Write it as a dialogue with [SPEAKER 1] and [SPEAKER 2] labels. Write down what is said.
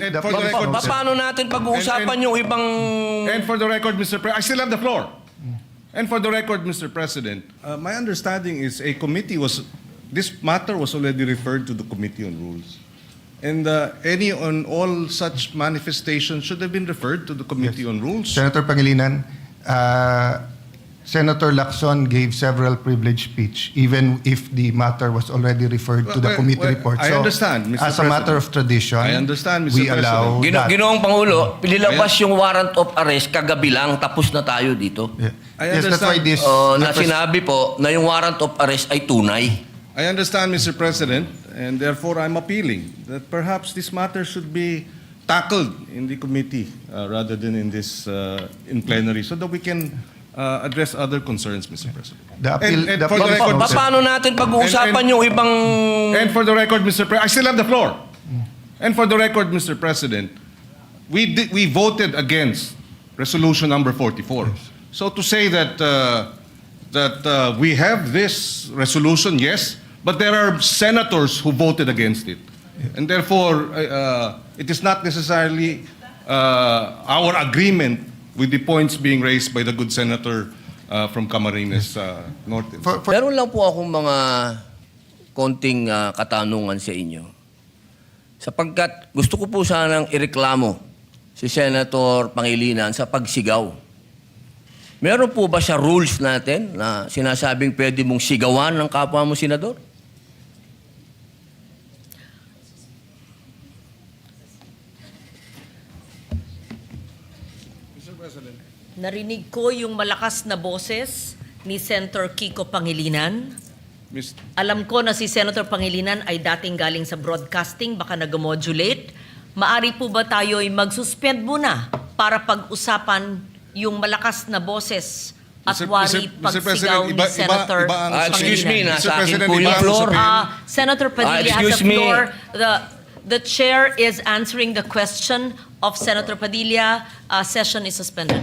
[SPEAKER 1] the
[SPEAKER 2] for the
[SPEAKER 1] please
[SPEAKER 2] record,
[SPEAKER 1] note that-
[SPEAKER 3] Paano natin pag-uusapan yung ibang...
[SPEAKER 2] And for the record, Mr. President, I still have the floor. And for the record, Mr. President, my understanding is this matter was already referred to the Committee on Rules. And any on all such manifestations should have been referred to the Committee on Rules.
[SPEAKER 1] Senator Pangilinan, Senator Lacson gave several privileged speech, even if the matter was already referred to the committee report.
[SPEAKER 2] I understand, Mr.
[SPEAKER 1] As a matter of tradition,
[SPEAKER 2] I understand, Mr.
[SPEAKER 1] we allow that.
[SPEAKER 3] Ginoong Pangulo, pinilabas yung warrant of arrest kagabi lang, tapos na tayo dito.
[SPEAKER 1] Yeah.
[SPEAKER 2] I
[SPEAKER 1] Yes, that's why
[SPEAKER 2] understand.
[SPEAKER 1] this...
[SPEAKER 3] Na sinabi po na yung warrant of arrest ay tunay.
[SPEAKER 2] I understand, Mr. President, and therefore I'm appealing that perhaps this matter should be tackled in the committee rather than in this in plenary, so that we can address other concerns, Mr. President.
[SPEAKER 1] The appeal-
[SPEAKER 2] And
[SPEAKER 1] the
[SPEAKER 2] for the
[SPEAKER 1] appeal-
[SPEAKER 2] record,
[SPEAKER 3] Paano natin pag-uusapan yung ibang...
[SPEAKER 2] And for the record, Mr. President, I still have the floor. And for the record, Mr. President, we voted against resolution number 44. So to say that we have this resolution, yes, but there are senators who voted against it, and therefore it is not necessarily our agreement with the points being raised by the good senator from Camarines Norte.
[SPEAKER 3] Meron lang po akong mga konting katanungan sa inyo. Sapagkat gusto ko po sanang ireklamo si Senator Pangilinan sa pagsigaw. Meron po ba siya rules natin na sinasabing pwede mong sigawan ng kapwa mo senador?
[SPEAKER 4] Narinig ko yung malakas na boses ni Senator Kiko Pangilinan. Alam ko na si Senator Pangilinan ay dating galing sa broadcasting, baka nag-modulate. Maari po ba tayo ay mag-suspend muna para pag-usapan yung malakas na boses at wari pagsigaw ni Senator
[SPEAKER 3] excuse me,
[SPEAKER 4] Pangilinan?
[SPEAKER 3] nasa akin po
[SPEAKER 2] iba
[SPEAKER 3] yung
[SPEAKER 2] ang
[SPEAKER 3] floor.
[SPEAKER 4] Senator Padilla has
[SPEAKER 3] excuse
[SPEAKER 4] the
[SPEAKER 3] me.
[SPEAKER 4] floor. The chair is answering the question of Senator Padilla. Session is suspended.